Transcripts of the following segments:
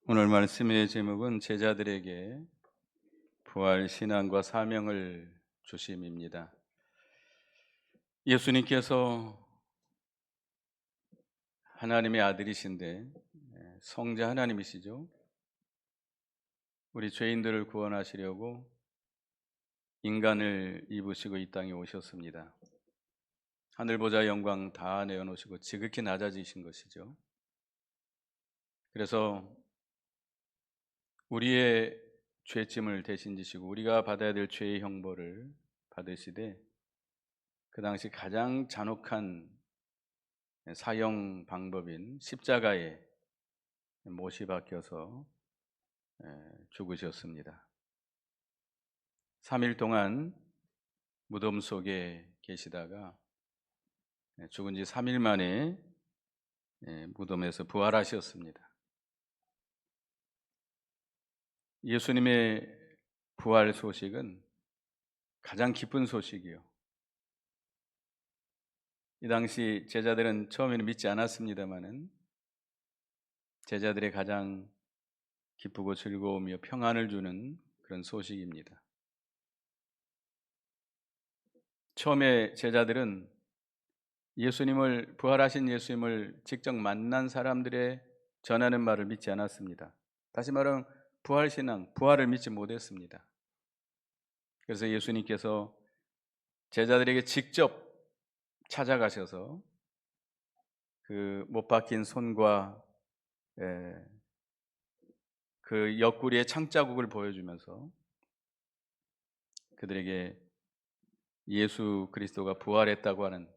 오늘 말씀의 제목은 제자들에게 부활 신앙과 사명을 주심입니다. 예수님께서 하나님의 아들이신데 성자 하나님이시죠. 우리 죄인들을 구원하시려고 인간을 입으시고 이 땅에 오셨습니다. 하늘 보좌 영광 다 내어놓으시고 지극히 낮아지신 것이죠. 그래서 우리의 죄짐을 대신 지시고 우리가 받아야 될 죄의 형벌을 받으시되 그 당시 가장 잔혹한 사형 방법인 십자가에 못이 박혀서 죽으셨습니다. 3일 동안 무덤 속에 계시다가 죽은 지 3일 만에 무덤에서 부활하셨습니다. 예수님의 부활 소식은 가장 기쁜 소식이요. 이 당시 제자들은 처음에는 믿지 않았습니다마는 제자들의 가장 기쁘고 즐거우며 평안을 주는 그런 소식입니다. 처음에 제자들은 부활하신 예수님을 직접 만난 사람들의 전하는 말을 믿지 않았습니다. 다시 말하면 부활신앙, 부활을 믿지 못했습니다. 그래서 예수님께서 제자들에게 직접 찾아가셔서 그 못 박힌 손과 그 옆구리의 창자국을 보여주면서 그들에게 예수 그리스도가 부활했다고 하는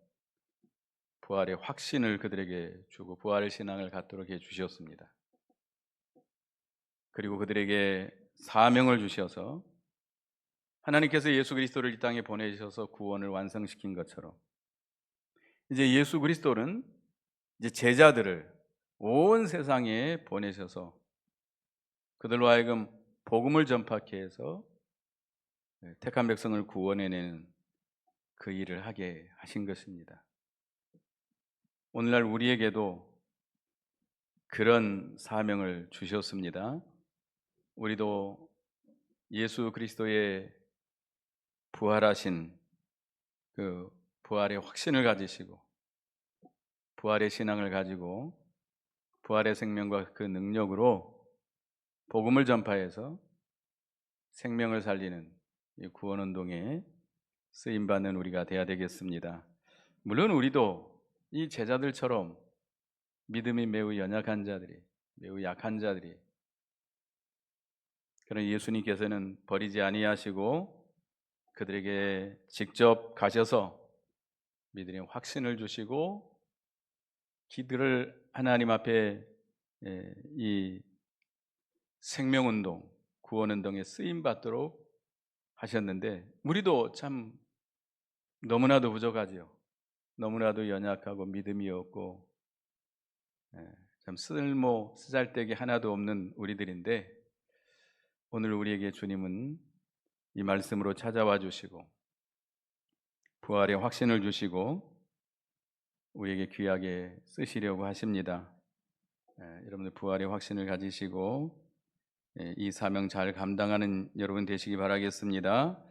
부활의 확신을 그들에게 주고 부활 신앙을 갖도록 해주셨습니다. 그리고 그들에게 사명을 주셔서 하나님께서 예수 그리스도를 이 땅에 보내셔서 구원을 완성시킨 것처럼 이제 예수 그리스도는 이제 제자들을 온 세상에 보내셔서 그들로 하여금 복음을 전파케 해서 택한 백성을 구원해내는 그 일을 하게 하신 것입니다. 오늘날 우리에게도 그런 사명을 주셨습니다. 우리도 예수 그리스도의 부활하신 그 부활의 확신을 가지시고 부활의 신앙을 가지고 부활의 생명과 그 능력으로 복음을 전파해서 생명을 살리는 이 구원운동에 쓰임받는 우리가 되어야 되겠습니다. 물론 우리도 이 제자들처럼 믿음이 매우 연약한 자들이, 매우 약한 자들이, 그런 예수님께서는 버리지 아니하시고 그들에게 직접 가셔서 믿음의 확신을 주시고 그들을 하나님 앞에 이 생명운동, 구원운동에 쓰임받도록 하셨는데 우리도 참 너무나도 부족하지요. 너무나도 연약하고 믿음이 없고 참 쓰잘데기 하나도 없는 우리들인데 오늘 우리에게 주님은 이 말씀으로 찾아와 주시고 부활의 확신을 주시고 우리에게 귀하게 쓰시려고 하십니다. 여러분들 부활의 확신을 가지시고 이 사명 잘 감당하는 여러분 되시기 바라겠습니다.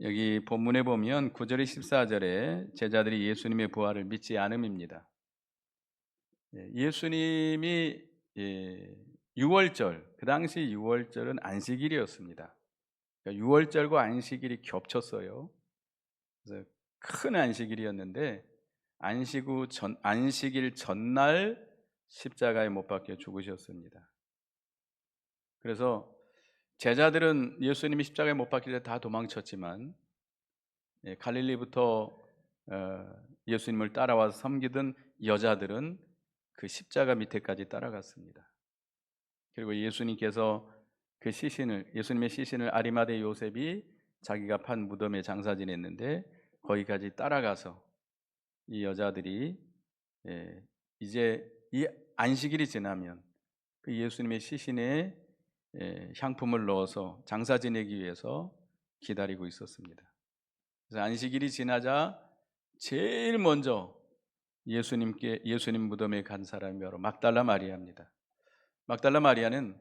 여기 본문에 보면 9절에 14절에 제자들이 예수님의 부활을 믿지 않음입니다. 예수님이 6월절, 그 당시 6월절은 안식일이었습니다. 그러니까 6월절과 안식일이 겹쳤어요. 그래서 큰 안식일이었는데 안식일 전날 십자가에 못 박혀 죽으셨습니다. 그래서 제자들은 예수님이 십자가에 못 박힐 때 다 도망쳤지만 갈릴리부터 예수님을 따라와서 섬기던 여자들은 그 십자가 밑에까지 따라갔습니다. 그리고 예수님께서 예수님의 시신을 아리마대 요셉이 자기가 판 무덤에 장사 지냈는데 거기까지 따라가서 이 여자들이 이제 이 안식일이 지나면 그 예수님의 시신에 향품을 넣어서 장사 지내기 위해서 기다리고 있었습니다. 그래서 안식일이 지나자 제일 먼저 예수님 무덤에 간 사람이 바로 막달라 마리아입니다. 막달라 마리아는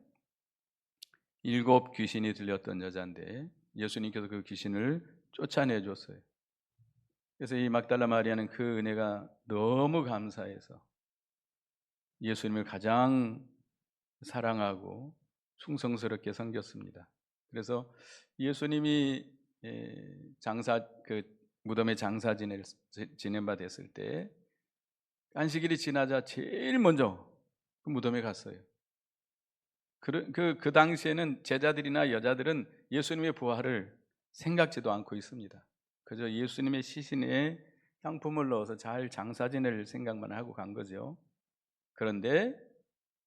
7 귀신이 들렸던 여자인데 예수님께서 그 귀신을 쫓아내 줬어요. 그래서 이 막달라 마리아는 그 은혜가 너무 감사해서 예수님을 가장 사랑하고 충성스럽게 섬겼습니다. 그래서 예수님이 무덤에 장사 지낸 바 됐을 때 안식일이 지나자 제일 먼저 그 무덤에 갔어요. 그 당시에는 제자들이나 여자들은 예수님의 부활을 생각지도 않고 있습니다. 그저 예수님의 시신에 향품을 넣어서 잘 장사 지낼 생각만 하고 간 거죠. 그런데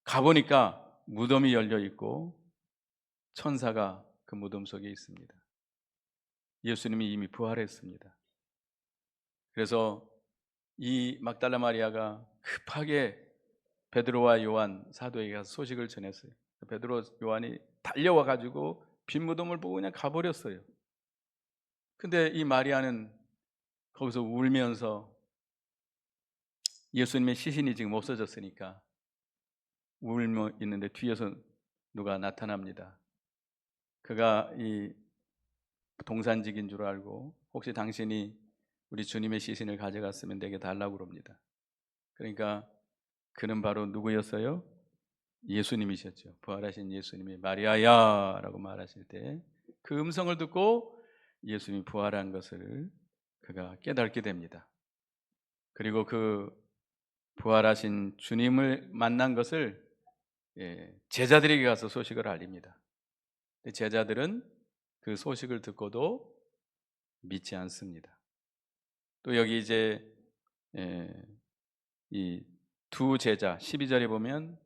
가보니까 무덤이 열려 있고 천사가 그 무덤 속에 있습니다. 예수님이 이미 부활했습니다. 그래서 이 막달라 마리아가 급하게 베드로와 요한 사도에게 가서 소식을 전했어요. 베드로 요한이 달려와 가지고 빈 무덤을 보고 그냥 가버렸어요. 근데 이 마리아는 거기서 울면서 예수님의 시신이 지금 없어졌으니까 울며 있는데 뒤에서 누가 나타납니다. 그가 이 동산직인 줄 알고 혹시 당신이 우리 주님의 시신을 가져갔으면 내게 달라고 그럽니다. 그러니까 그는 바로 누구였어요? 예수님이셨죠. 부활하신 예수님이 마리아야 라고 말하실 때 그 음성을 듣고 예수님이 부활한 것을 그가 깨닫게 됩니다. 그리고 그 부활하신 주님을 만난 것을 제자들에게 가서 소식을 알립니다. 제자들은 그 소식을 듣고도 믿지 않습니다. 또 여기 이제 이 두 제자 12절에 보면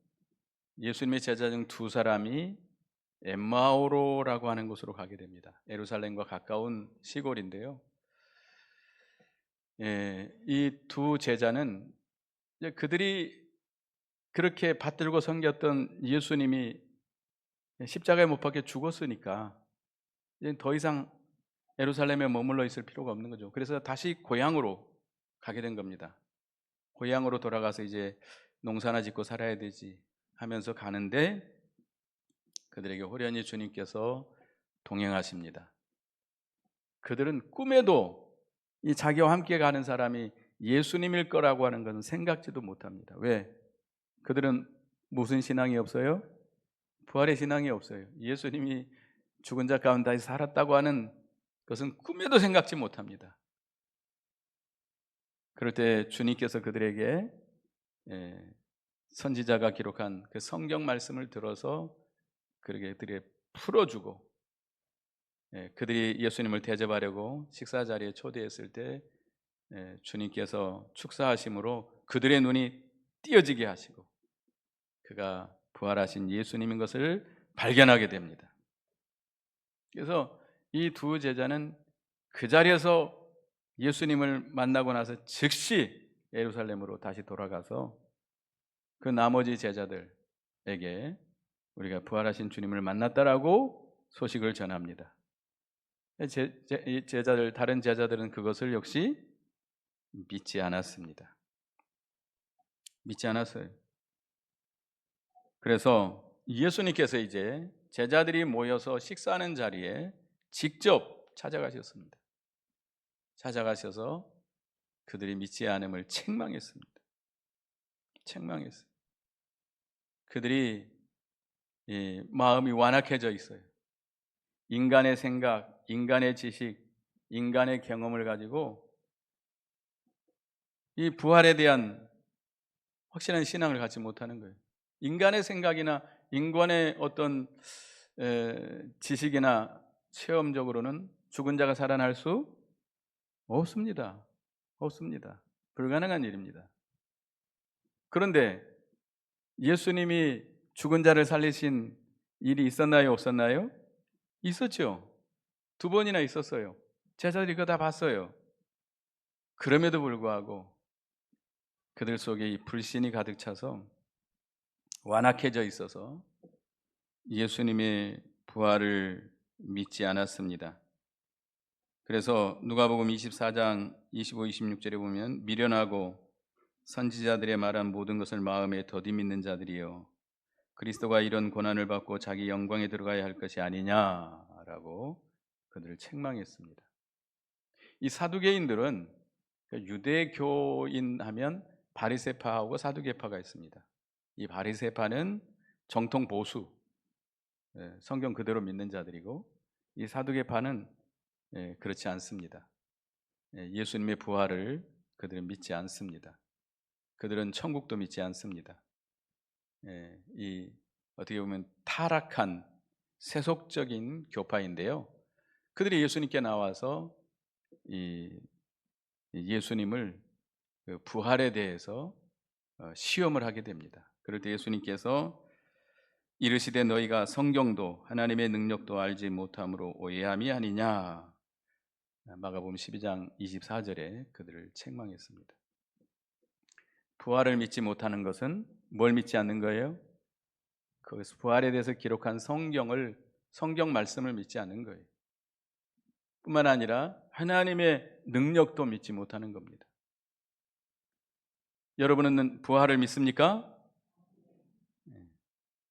예수님의 제자 중 2사람이 엠마오로라고 하는 곳으로 가게 됩니다. 예루살렘과 가까운 시골인데요. 이 두 제자는 그들이 그렇게 받들고 섬겼던 예수님이 십자가에 못 박혀 죽었으니까 이제 더 이상 예루살렘에 머물러 있을 필요가 없는 거죠. 그래서 다시 고향으로 가게 된 겁니다. 고향으로 돌아가서 이제 농사나 짓고 살아야 되지 하면서 가는데 그들에게 호련히 주님께서 동행하십니다. 그들은 꿈에도 이 자기와 함께 가는 사람이 예수님일 거라고 하는 것은 생각지도 못합니다. 왜? 그들은 무슨 신앙이 없어요? 부활의 신앙이 없어요. 예수님이 죽은 자 가운데 다시 살았다고 하는 것은 꿈에도 생각지 못합니다. 그럴 때 주님께서 그들에게 선지자가 기록한 그 성경 말씀을 들어서 그들에게 풀어주고 그들이 예수님을 대접하려고 식사 자리에 초대했을 때 주님께서 축사하심으로 그들의 눈이 띄어지게 하시고 그가 부활하신 예수님인 것을 발견하게 됩니다. 그래서 이 두 제자는 그 자리에서 예수님을 만나고 나서 즉시 예루살렘으로 다시 돌아가서 그 나머지 제자들에게 우리가 부활하신 주님을 만났다라고 소식을 전합니다. 다른 제자들은 그것을 역시 믿지 않았습니다. 믿지 않았어요. 그래서 예수님께서 이제 제자들이 모여서 식사하는 자리에 직접 찾아가셨습니다. 찾아가셔서 그들이 믿지 않음을 책망했습니다. 책망했어요. 그들이 마음이 완악해져 있어요. 인간의 생각, 인간의 지식, 인간의 경험을 가지고 이 부활에 대한 확실한 신앙을 갖지 못하는 거예요. 인간의 생각이나 인간의 어떤 지식이나 체험적으로는 죽은 자가 살아날 수 없습니다. 없습니다. 불가능한 일입니다. 그런데 예수님이 죽은 자를 살리신 일이 있었나요? 없었나요? 있었죠. 2번이나 있었어요. 제자들이 그거 다 봤어요. 그럼에도 불구하고 그들 속에 이 불신이 가득 차서 완악해져 있어서 예수님의 부활을 믿지 않았습니다. 그래서 누가복음 24장 25, 26절에 보면 미련하고 선지자들의 말한 모든 것을 마음에 더디 믿는 자들이여 그리스도가 이런 고난을 받고 자기 영광에 들어가야 할 것이 아니냐라고 그들을 책망했습니다. 이 사두개인들은 유대교인 하면 바리새파하고 사두개파가 있습니다. 이 바리새파는 정통 보수, 성경 그대로 믿는 자들이고, 이 사두개파는 그렇지 않습니다. 예수님의 부활을 그들은 믿지 않습니다. 그들은 천국도 믿지 않습니다. 이 어떻게 보면 타락한 세속적인 교파인데요. 그들이 예수님께 나와서 이 예수님을 그 부활에 대해서 시험을 하게 됩니다. 그럴 때 예수님께서 이르시되 너희가 성경도 하나님의 능력도 알지 못함으로 오해함이 아니냐. 마가복음 12장 24절에 그들을 책망했습니다. 부활을 믿지 못하는 것은 뭘 믿지 않는 거예요? 거기서 부활에 대해서 기록한 성경 말씀을 믿지 않는 거예요. 뿐만 아니라 하나님의 능력도 믿지 못하는 겁니다. 여러분은 부활을 믿습니까?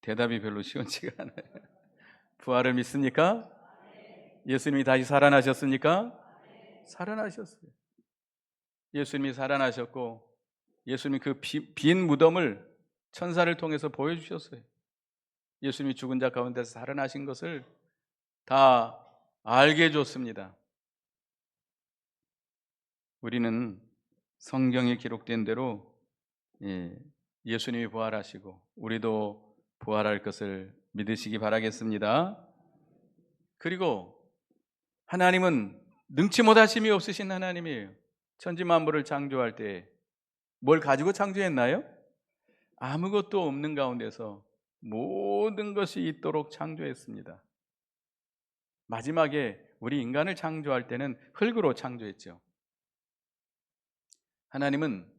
대답이 별로 시원치가 않아요. 부활을 믿습니까? 예수님이 다시 살아나셨습니까? 살아나셨어요. 예수님이 살아나셨고, 예수님이 그 빈 무덤을 천사를 통해서 보여주셨어요. 예수님이 죽은 자 가운데서 살아나신 것을 다 알게 해줬습니다. 우리는 성경에 기록된 대로 예수님이 부활하시고 우리도 부활할 것을 믿으시기 바라겠습니다. 그리고 하나님은 능치 못하심이 없으신 하나님이에요. 천지 만물을 창조할 때 뭘 가지고 창조했나요? 아무것도 없는 가운데서 모든 것이 있도록 창조했습니다. 마지막에 우리 인간을 창조할 때는 흙으로 창조했죠. 하나님은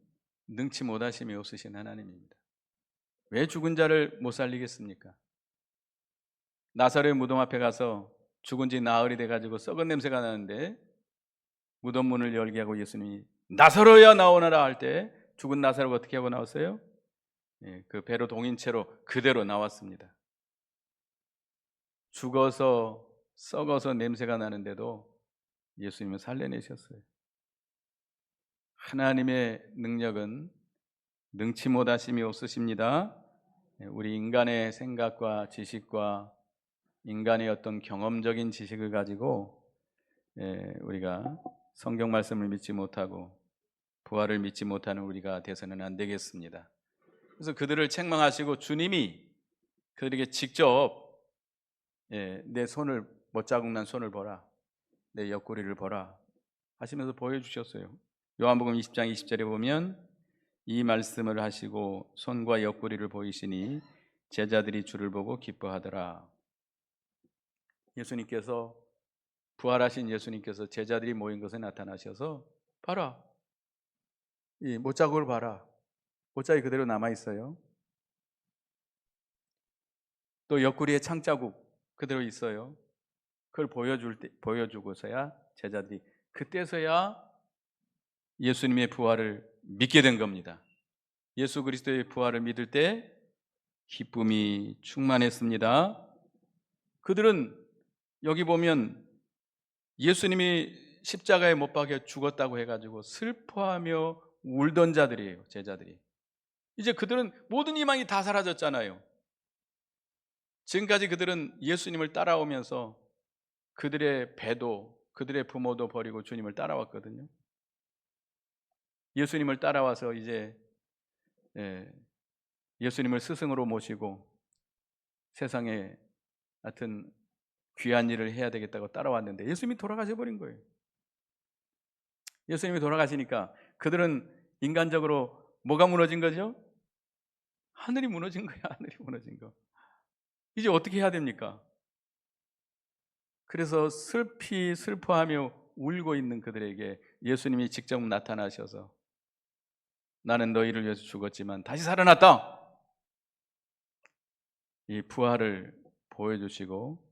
능치 못하심이 없으신 하나님입니다. 왜 죽은 자를 못 살리겠습니까? 나사로의 무덤 앞에 가서 죽은 지 나흘이 돼가지고 썩은 냄새가 나는데 무덤 문을 열게 하고 예수님이 나사로야 나오너라 할 때 죽은 나사로가 어떻게 하고 나왔어요? 그 배로 동인 채로 그대로 나왔습니다. 죽어서 썩어서 냄새가 나는데도 예수님은 살려내셨어요. 하나님의 능력은 능치 못하심이 없으십니다. 우리 인간의 생각과 지식과 인간의 어떤 경험적인 지식을 가지고 우리가 성경 말씀을 믿지 못하고 부활을 믿지 못하는 우리가 돼서는 안 되겠습니다. 그래서 그들을 책망하시고 주님이 그들에게 직접 내 손을 못자국 난 손을 보라, 내 옆구리를 보라 하시면서 보여주셨어요. 요한복음 20장 20절에 보면 이 말씀을 하시고 손과 옆구리를 보이시니 제자들이 주를 보고 기뻐하더라. 예수님께서 부활하신 예수님께서 제자들이 모인 곳에 나타나셔서 봐라, 이 못자국을 봐라. 못자국이 그대로 남아 있어요. 또 옆구리에 창자국 그대로 있어요. 그걸 보여주고서야 제자들이 그때서야 예수님의 부활을 믿게 된 겁니다. 예수 그리스도의 부활을 믿을 때 기쁨이 충만했습니다. 그들은 여기 보면 예수님이 십자가에 못 박혀 죽었다고 해가지고 슬퍼하며 울던 자들이에요. 제자들이. 이제 그들은 모든 희망이 다 사라졌잖아요. 지금까지 그들은 예수님을 따라오면서 그들의 배도 그들의 부모도 버리고 주님을 따라왔거든요. 예수님을 따라와서 이제 예수님을 스승으로 모시고 세상에 하여튼 귀한 일을 해야 되겠다고 따라왔는데 예수님이 돌아가셔 버린 거예요. 예수님이 돌아가시니까 그들은 인간적으로 뭐가 무너진 거죠? 하늘이 무너진 거야. 하늘이 무너진 거. 이제 어떻게 해야 됩니까? 그래서 슬퍼하며 울고 있는 그들에게 예수님이 직접 나타나셔서 나는 너희를 위해서 죽었지만 다시 살아났다. 이 부활을 보여주시고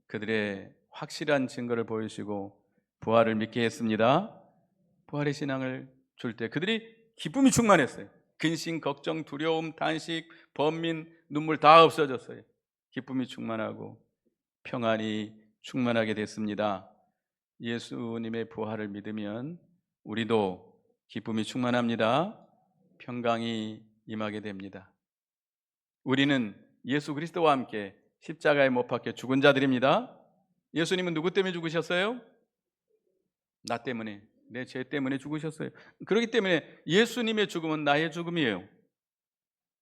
그들의 확실한 증거를 보여주시고 부활을 믿게 했습니다. 부활의 신앙을 줄 때 그들이 기쁨이 충만했어요. 근심, 걱정, 두려움, 탄식, 번민, 눈물 다 없어졌어요. 기쁨이 충만하고 평안이 충만하게 됐습니다. 예수님의 부활을 믿으면 우리도 기쁨이 충만합니다. 평강이 임하게 됩니다. 우리는 예수 그리스도와 함께 십자가에 못 박혀 죽은 자들입니다. 예수님은 누구 때문에 죽으셨어요? 나 때문에, 내 죄 때문에 죽으셨어요. 그렇기 때문에 예수님의 죽음은 나의 죽음이에요.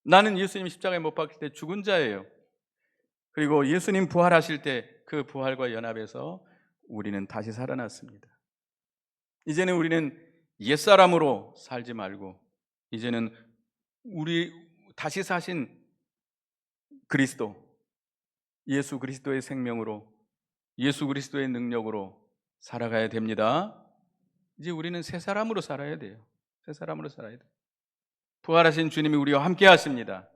나는 예수님 십자가에 못 박힐 때 죽은 자예요. 그리고 예수님 부활하실 때 그 부활과 연합해서 우리는 다시 살아났습니다. 이제는 우리는 옛사람으로 살지 말고 이제는 우리 다시 사신 그리스도, 예수 그리스도의 생명으로, 예수 그리스도의 능력으로 살아가야 됩니다. 이제 우리는 새 사람으로 살아야 돼요. 새 사람으로 살아야 돼요. 부활하신 주님이 우리와 함께 하십니다.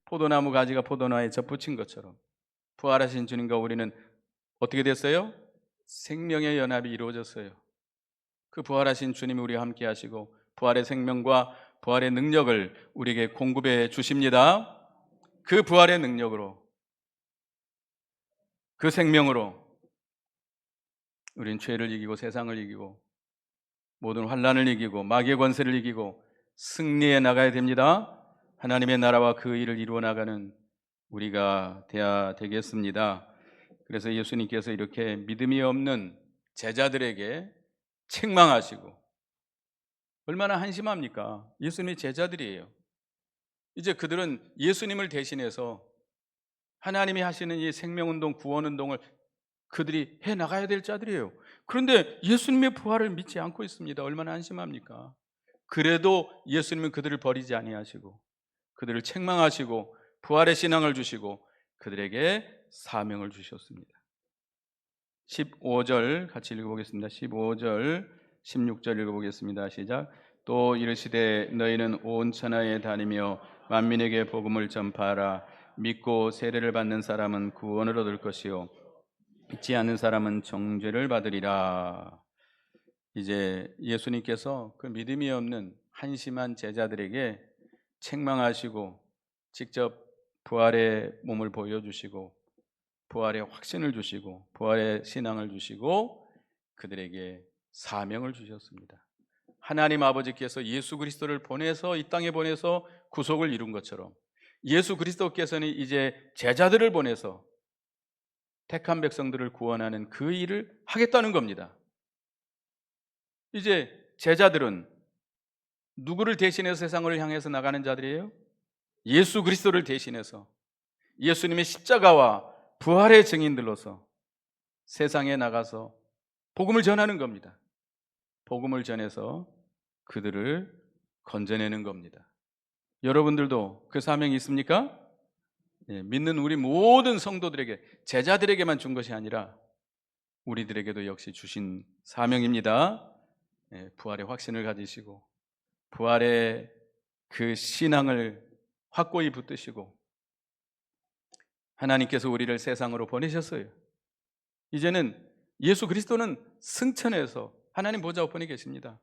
포도나무 가지가 포도나무에 접붙인 것처럼 부활하신 주님과 우리는 어떻게 됐어요? 생명의 연합이 이루어졌어요. 그 부활하신 주님이 우리와 함께 하시고 부활의 생명과 부활의 능력을 우리에게 공급해 주십니다. 그 부활의 능력으로, 그 생명으로 우리는 죄를 이기고 세상을 이기고 모든 환난을 이기고 마귀의 권세를 이기고 승리해 나가야 됩니다. 하나님의 나라와 그 일을 이루어 나가는 우리가 되어야 되겠습니다. 그래서 예수님께서 이렇게 믿음이 없는 제자들에게 책망하시고, 얼마나 한심합니까? 예수님의 제자들이에요. 이제 그들은 예수님을 대신해서 하나님이 하시는 이 생명운동, 구원운동을 그들이 해 나가야 될 자들이에요. 그런데 예수님의 부활을 믿지 않고 있습니다. 얼마나 한심합니까? 그래도 예수님은 그들을 버리지 아니하시고 그들을 책망하시고 부활의 신앙을 주시고 그들에게 사명을 주셨습니다. 15절 같이 읽어보겠습니다. 15절 16절 읽어보겠습니다. 시작. 또 이르시되 너희는 온 천하에 다니며 만민에게 복음을 전파하라. 믿고 세례를 받는 사람은 구원을 얻을 것이요 믿지 않는 사람은 정죄를 받으리라. 이제 예수님께서 그 믿음이 없는 한심한 제자들에게 책망하시고 직접 부활의 몸을 보여주시고 부활의 확신을 주시고 부활의 신앙을 주시고 그들에게 사명을 주셨습니다. 하나님 아버지께서 예수 그리스도를 보내서 이 땅에 보내서 구속을 이룬 것처럼 예수 그리스도께서는 이제 제자들을 보내서 택한 백성들을 구원하는 그 일을 하겠다는 겁니다. 이제 제자들은 누구를 대신해서 세상을 향해서 나가는 자들이에요? 예수 그리스도를 대신해서 예수님의 십자가와 부활의 증인들로서 세상에 나가서 복음을 전하는 겁니다. 복음을 전해서 그들을 건져내는 겁니다. 여러분들도 그 사명이 있습니까? 믿는 우리 모든 성도들에게, 제자들에게만 준 것이 아니라 우리들에게도 역시 주신 사명입니다. 부활의 확신을 가지시고 부활의 그 신앙을 확고히 붙드시고 하나님께서 우리를 세상으로 보내셨어요. 이제는 예수 그리스도는 승천해서 하나님 보좌 우편에 계십니다.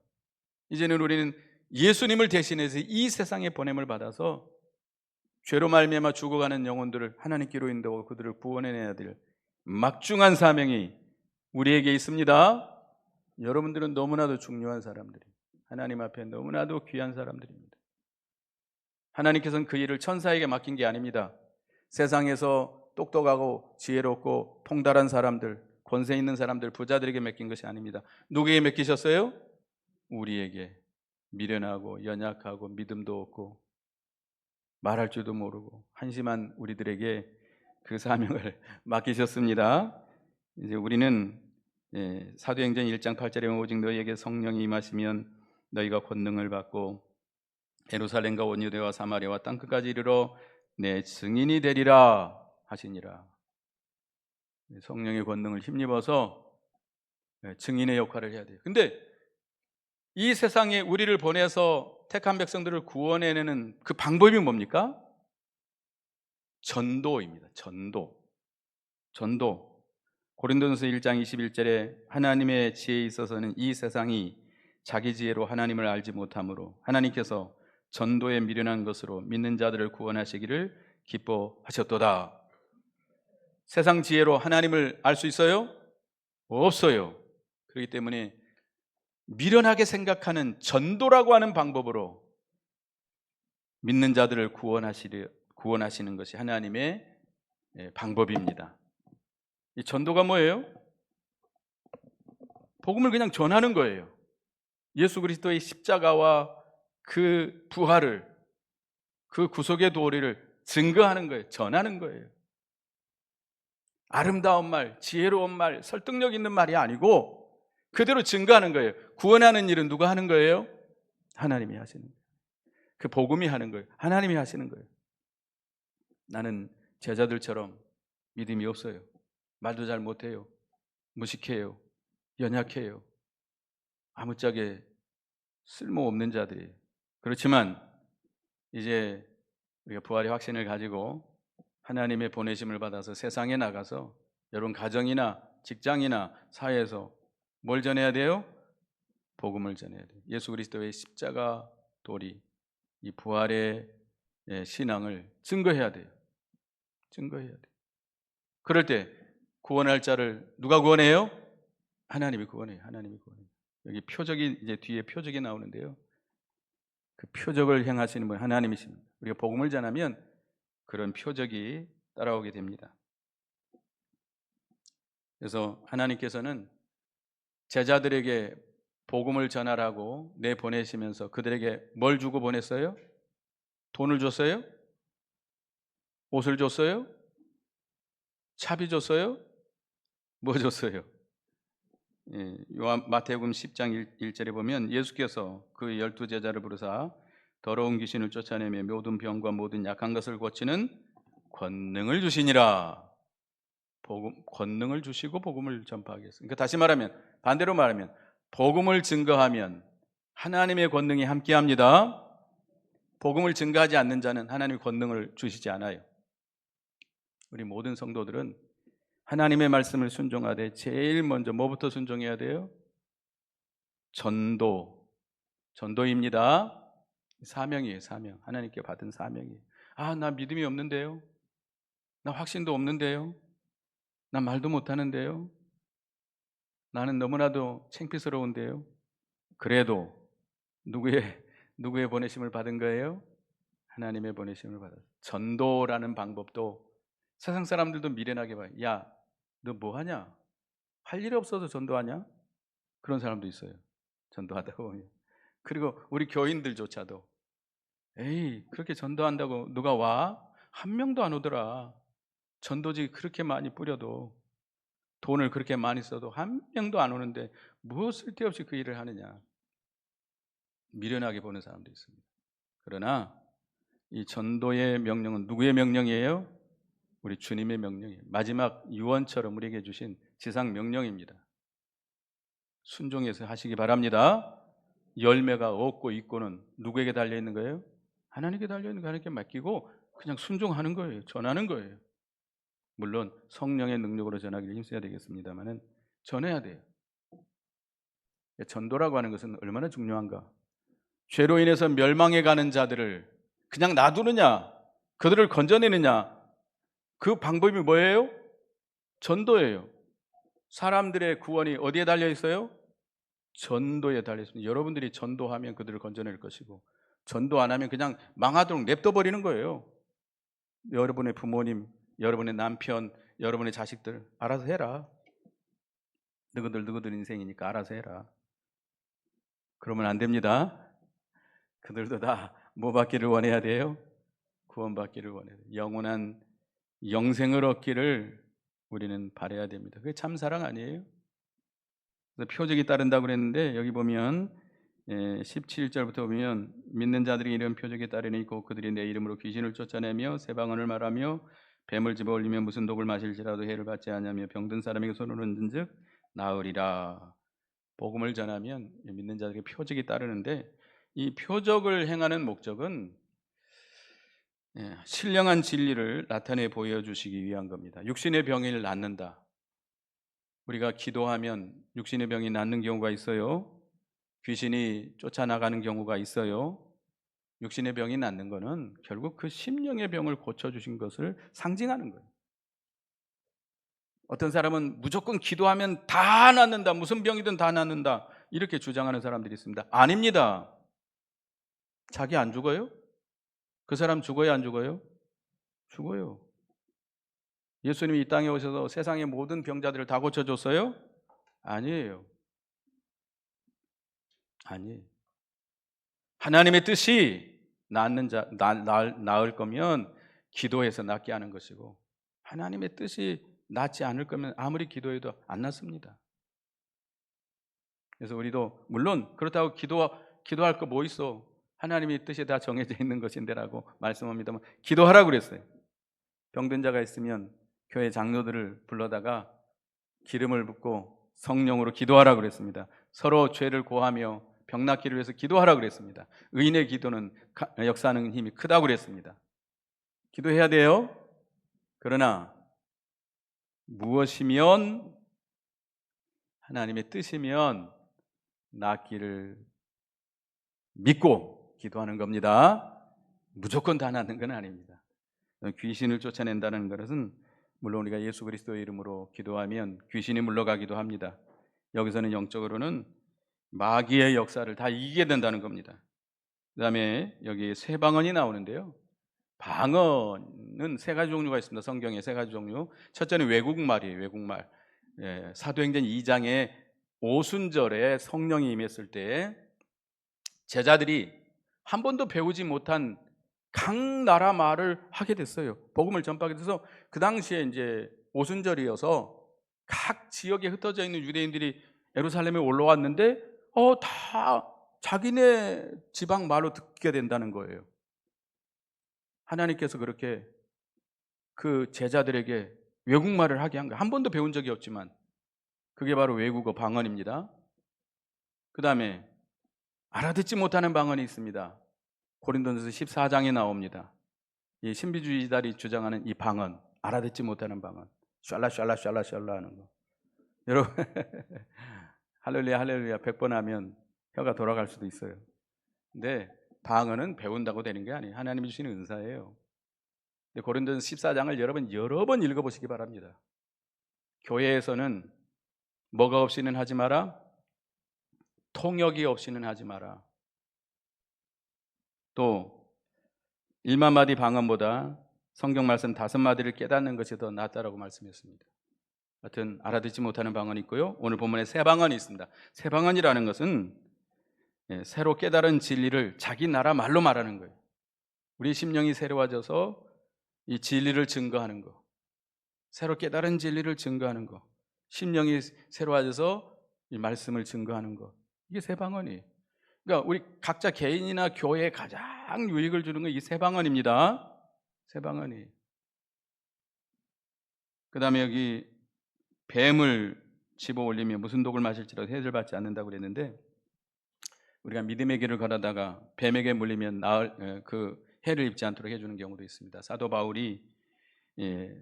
이제는 우리는 예수님을 대신해서 이 세상에 보냄을 받아서 죄로 말미암아 죽어가는 영혼들을 하나님께로 인도하고 그들을 구원해내야 될 막중한 사명이 우리에게 있습니다. 여러분들은 너무나도 중요한 사람들이, 하나님 앞에 너무나도 귀한 사람들입니다. 하나님께서는 그 일을 천사에게 맡긴 게 아닙니다. 세상에서 똑똑하고 지혜롭고 통달한 사람들, 권세 있는 사람들, 부자들에게 맡긴 것이 아닙니다. 누구에게 맡기셨어요? 우리에게. 미련하고 연약하고 믿음도 없고 말할 줄도 모르고 한심한 우리들에게 그 사명을 맡기셨습니다. 이제 우리는 사도행전 1장 8절에 보면 오직 너희에게 성령이 임하시면 너희가 권능을 받고 예루살렘과 온 유대와 사마리아와 땅끝까지 이르러 내 증인이 되리라 하시니라. 성령의 권능을 힘입어서 증인의 역할을 해야 돼요. 근데 이 세상에 우리를 보내서 택한 백성들을 구원해내는 그 방법이 뭡니까? 전도입니다. 전도. 고린도전서 1장 21절에 하나님의 지혜에 있어서는 이 세상이 자기 지혜로 하나님을 알지 못하므로 하나님께서 전도에 미련한 것으로 믿는 자들을 구원하시기를 기뻐하셨도다. 세상 지혜로 하나님을 알 수 있어요? 없어요. 그렇기 때문에 미련하게 생각하는 전도라고 하는 방법으로 믿는 자들을 구원하시는 것이 하나님의 방법입니다. 이 전도가 뭐예요? 복음을 그냥 전하는 거예요. 예수 그리스도의 십자가와 그 부활을, 그 구속의 도리를 증거하는 거예요. 전하는 거예요. 아름다운 말, 지혜로운 말, 설득력 있는 말이 아니고 그대로 증거하는 거예요. 구원하는 일은 누가 하는 거예요? 하나님이 하시는 거예요. 그 복음이 하는 거예요. 하나님이 하시는 거예요. 나는 제자들처럼 믿음이 없어요. 말도 잘 못해요. 무식해요. 연약해요. 아무짝에 쓸모없는 자들이에요. 그렇지만 이제 우리가 부활의 확신을 가지고 하나님의 보내심을 받아서 세상에 나가서 여러분 가정이나 직장이나 사회에서 뭘 전해야 돼요? 복음을 전해야 돼요. 예수 그리스도의 십자가 도리, 이 부활의 신앙을 증거해야 돼요. 증거해야 돼요. 그럴 때 구원할 자를 누가 구원해요? 하나님이 구원해요. 하나님이 구원해요. 여기 표적이 이제 뒤에 표적이 나오는데요. 그 표적을 행하시는 분 하나님이십니다. 우리가 복음을 전하면 그런 표적이 따라오게 됩니다. 그래서 하나님께서는 제자들에게 복음을 전하라고 내보내시면서 그들에게 뭘 주고 보냈어요? 돈을 줬어요? 옷을 줬어요? 차비 줬어요? 뭐 줬어요? 마태복음 10장 1절에 보면 예수께서 그 12제자를 부르사 더러운 귀신을 쫓아내며 모든 병과 모든 약한 것을 고치는 권능을 주시니라. 권능을 주시고 복음을 전파하겠습니다. 그러니까 다시 말하면, 반대로 말하면 복음을 증거하면 하나님의 권능이 함께합니다. 복음을 증거하지 않는 자는 하나님의 권능을 주시지 않아요. 우리 모든 성도들은 하나님의 말씀을 순종하되 제일 먼저 뭐부터 순종해야 돼요? 전도입니다. 사명이에요. 사명. 하나님께 받은 사명이에요. 나 믿음이 없는데요. 나 확신도 없는데요. 나 말도 못하는데요. 나는 너무나도 창피스러운데요. 그래도 누구의 보내심을 받은 거예요? 하나님의 보내심을 받았어요. 전도라는 방법도 세상 사람들도 미련하게 봐요. 야, 너 뭐 하냐? 할 일 없어서 전도하냐? 그런 사람도 있어요. 전도하다 보면. 그리고 우리 교인들조차도 에이, 그렇게 전도한다고 누가 와? 한 명도 안 오더라. 전도지 그렇게 많이 뿌려도 돈을 그렇게 많이 써도 한 명도 안 오는데 뭐 쓸데없이 그 일을 하느냐. 미련하게 보는 사람도 있습니다. 그러나 이 전도의 명령은 누구의 명령이에요? 우리 주님의 명령이에요. 마지막 유언처럼 우리에게 주신 지상 명령입니다. 순종해서 하시기 바랍니다. 열매가 없고 있고는 누구에게 달려있는 거예요? 하나님께 달려있는 거 하나님께 맡기고 그냥 순종하는 거예요. 전하는 거예요. 물론 성령의 능력으로 전하기를 힘써야 되겠습니다만 전해야 돼요. 전도라고 하는 것은 얼마나 중요한가. 죄로 인해서 멸망해 가는 자들을 그냥 놔두느냐, 그들을 건져내느냐, 그 방법이 뭐예요? 전도예요. 사람들의 구원이 어디에 달려 있어요? 전도에 달려 있습니다. 여러분들이 전도하면 그들을 건져낼 것이고, 전도 안 하면 그냥 망하도록 냅둬버리는 거예요. 여러분의 부모님, 여러분의 남편, 여러분의 자식들 알아서 해라. 너희들 인생이니까 알아서 해라. 그러면 안 됩니다. 그들도 다 뭐 받기를 원해야 돼요? 구원 받기를 원해야 돼요. 영원한 영생을 얻기를 우리는 바라야 됩니다. 그게 참 사랑 아니에요? 그래서 표적이 따른다고 그랬는데 여기 보면 17절부터 보면 믿는 자들이 이런 표적이 따르니 곧 그들이 내 이름으로 귀신을 쫓아내며 새 방언을 말하며 뱀을 집어 올리며 무슨 독을 마실지라도 해를 받지 않으며 병든 사람에게 손을 얹은즉 나으리라. 복음을 전하면 믿는 자들에게 표적이 따르는데 이 표적을 행하는 목적은 신령한 진리를 나타내 보여주시기 위한 겁니다. 육신의 병을 낫는다. 우리가 기도하면 육신의 병이 낫는 경우가 있어요. 귀신이 쫓아나가는 경우가 있어요. 육신의 병이 낫는 것은 결국 그 심령의 병을 고쳐주신 것을 상징하는 거예요. 어떤 사람은 무조건 기도하면 다 낫는다, 무슨 병이든 다 낫는다, 이렇게 주장하는 사람들이 있습니다. 아닙니다. 자기 안 죽어요? 그 사람 죽어요, 안 죽어요? 죽어요. 예수님이 이 땅에 오셔서 세상의 모든 병자들을 다 고쳐줬어요? 아니에요. 아니에요. 하나님의 뜻이 나을 거면 기도해서 낫게 하는 것이고, 하나님의 뜻이 낫지 않을 거면 아무리 기도해도 안 낫습니다. 그래서 우리도 물론 그렇다고 기도할 거 뭐 있어? 하나님의 뜻이 다 정해져 있는 것인데라고 말씀합니다만, 기도하라고 그랬어요. 병든 자가 있으면 교회 장로들을 불러다가 기름을 붓고 성령으로 기도하라고 그랬습니다. 서로 죄를 고하며 병 낫기를 위해서 기도하라고 그랬습니다. 의인의 기도는 역사하는 힘이 크다고 그랬습니다. 기도해야 돼요. 그러나 무엇이면 하나님의 뜻이면 낫기를 믿고 기도하는 겁니다. 무조건 다 낫는 건 아닙니다. 귀신을 쫓아낸다는 것은 물론 우리가 예수 그리스도의 이름으로 기도하면 귀신이 물러가기도 합니다. 여기서는 영적으로는 마귀의 역사를 다 이기게 된다는 겁니다. 그 다음에 여기 세 방언이 나오는데요. 방언은 세 가지 종류가 있습니다. 성경에 세 가지 종류. 첫째는 외국말이에요. 외국말. 사도행전 2장에 오순절에 성령이 임했을 때 제자들이 한 번도 배우지 못한 각 나라 말을 하게 됐어요. 복음을 전파하게 돼서 그 당시에 이제 오순절이어서 각 지역에 흩어져 있는 유대인들이 예루살렘에 올라왔는데 다 자기네 지방 말로 듣게 된다는 거예요. 하나님께서 그렇게 그 제자들에게 외국말을 하게 한 거예요. 한 번도 배운 적이 없지만 그게 바로 외국어 방언입니다. 그 다음에 알아듣지 못하는 방언이 있습니다. 고린도전서 14장에 나옵니다. 이 신비주의자들이 주장하는 이 방언, 알아듣지 못하는 방언, 샬라 하는 거. 여러분 할렐루야 할렐루야 100번 하면 혀가 돌아갈 수도 있어요. 근데 방언은 배운다고 되는 게 아니에요. 하나님이 주시는 은사예요. 근데 고린도전서 14장을 여러 번 읽어보시기 바랍니다. 교회에서는 뭐가 없이는 하지 마라? 통역이 없이는 하지 마라. 또 1만 마디 방언보다 성경 말씀 5마디를 깨닫는 것이 더 낫다라고 말씀했습니다. 하여튼 알아듣지 못하는 방언이 있고요. 오늘 본문에 새 방언이 있습니다. 새 방언이라는 것은 새로 깨달은 진리를 자기 나라 말로 말하는 거예요. 우리 심령이 새로워져서 이 진리를 증거하는 거, 새로 깨달은 진리를 증거하는 거, 심령이 새로워져서 이 말씀을 증거하는 거, 이게 새 방언이에요. 그러니까 우리 각자 개인이나 교회에 가장 유익을 주는 건 이 새 방언입니다. 새 방언이. 그 다음에 여기 뱀을 집어 올리며 무슨 독을 마실지라도 해를 받지 않는다고 그랬는데, 우리가 믿음의 길을 걸어다가 뱀에게 물리면 그 해를 입지 않도록 해주는 경우도 있습니다. 사도 바울이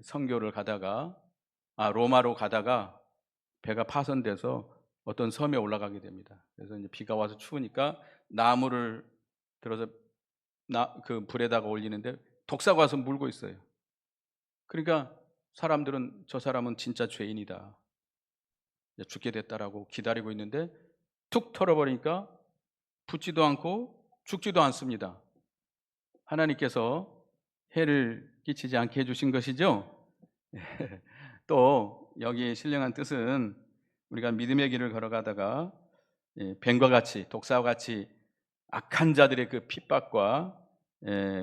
선교를 가다가 로마로 가다가 배가 파손돼서 어떤 섬에 올라가게 됩니다. 그래서 이제 비가 와서 추우니까 나무를 들어서 그 불에다가 올리는데 독사가 와서 물고 있어요. 그러니까 사람들은 저 사람은 진짜 죄인이다, 죽게 됐다라고 기다리고 있는데 툭 털어버리니까 붙지도 않고 죽지도 않습니다. 하나님께서 해를 끼치지 않게 해주신 것이죠. 또 여기 신령한 뜻은 우리가 믿음의 길을 걸어가다가 뱀과 같이, 독사와 같이 악한 자들의 그 핍박과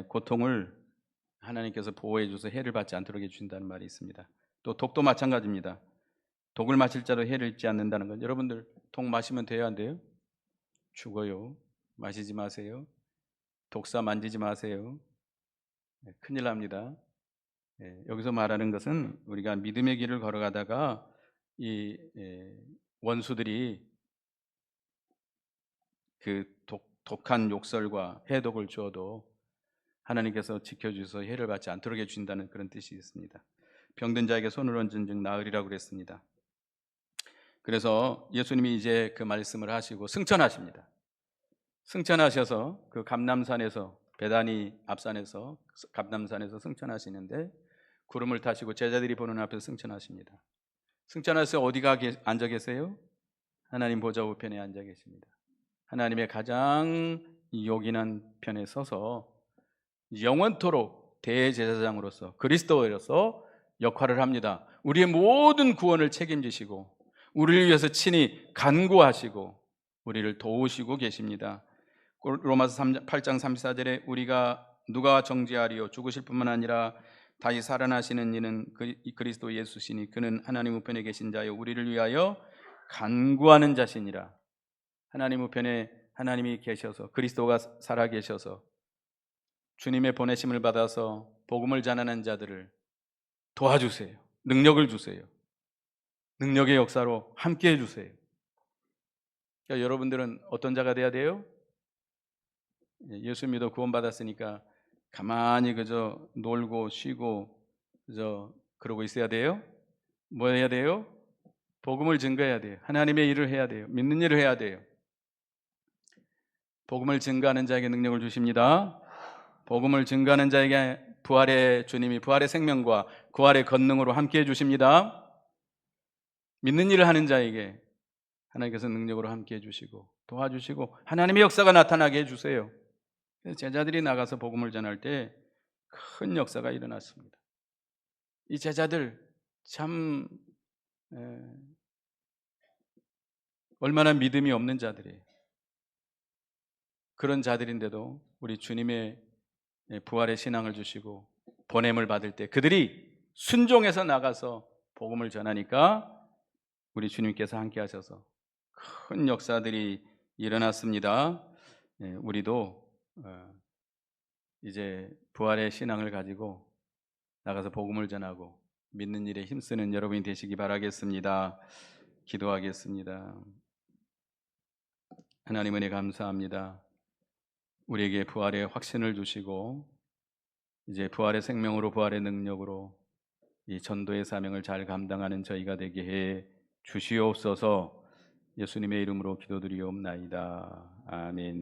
고통을 하나님께서 보호해 주셔서 해를 받지 않도록 해주신다는 말이 있습니다. 또 독도 마찬가지입니다. 독을 마실 자도 해를 입지 않는다는 건, 여러분들 독 마시면 돼요, 안 돼요? 죽어요. 마시지 마세요. 독사 만지지 마세요. 큰일 납니다. 여기서 말하는 것은 우리가 믿음의 길을 걸어가다가 이 원수들이 그 독한 욕설과 해독을 주어도 하나님께서 지켜주셔서 해를 받지 않도록 해주신다는 그런 뜻이 있습니다. 병든 자에게 손을 얹은 즉 나으리라고 그랬습니다. 그래서 예수님이 이제 그 말씀을 하시고 승천하십니다. 승천하셔서 그 감람산에서 베다니 앞산에서 감람산에서 승천하시는데 구름을 타시고 제자들이 보는 앞에서 승천하십니다. 승천하셔서 어디가 앉아 계세요? 하나님 보좌 우편에 앉아 계십니다. 하나님의 가장 요긴한 편에 서서 영원토록 대제사장으로서 그리스도로서 역할을 합니다. 우리의 모든 구원을 책임지시고 우리를 위해서 친히 간구하시고 우리를 도우시고 계십니다. 로마서 8장 34절에 우리가 누가 정죄하리요? 죽으실 뿐만 아니라 다시 살아나시는 이는 그리스도 예수시니 그는 하나님 우편에 계신 자요 우리를 위하여 간구하는 자시니라. 하나님 우편에 하나님이 계셔서 그리스도가 살아 계셔서 주님의 보내심을 받아서 복음을 전하는 자들을 도와주세요. 능력을 주세요. 능력의 역사로 함께 해주세요. 그러니까 여러분들은 어떤 자가 돼야 돼요? 예수 믿어 구원받았으니까 가만히 그저 놀고 쉬고 그저 그러고 있어야 돼요? 뭐 해야 돼요? 복음을 증거해야 돼요. 하나님의 일을 해야 돼요. 믿는 일을 해야 돼요. 복음을 증거하는 자에게 능력을 주십니다. 복음을 증거하는 자에게 부활의 주님이 부활의 생명과 부활의 권능으로 함께 해주십니다. 믿는 일을 하는 자에게 하나님께서 능력으로 함께 해주시고 도와주시고 하나님의 역사가 나타나게 해주세요. 제자들이 나가서 복음을 전할 때 큰 역사가 일어났습니다. 이 제자들 참 얼마나 믿음이 없는 자들이에요. 그런 자들인데도 우리 주님의 부활의 신앙을 주시고 보냄을 받을 때 그들이 순종해서 나가서 복음을 전하니까 우리 주님께서 함께 하셔서 큰 역사들이 일어났습니다. 우리도 이제 부활의 신앙을 가지고 나가서 복음을 전하고 믿는 일에 힘쓰는 여러분이 되시기 바라겠습니다. 기도하겠습니다. 하나님 은혜 감사합니다. 우리에게 부활의 확신을 주시고 이제 부활의 생명으로 부활의 능력으로 이 전도의 사명을 잘 감당하는 저희가 되게 해 주시옵소서. 예수님의 이름으로 기도드리옵나이다. 아멘.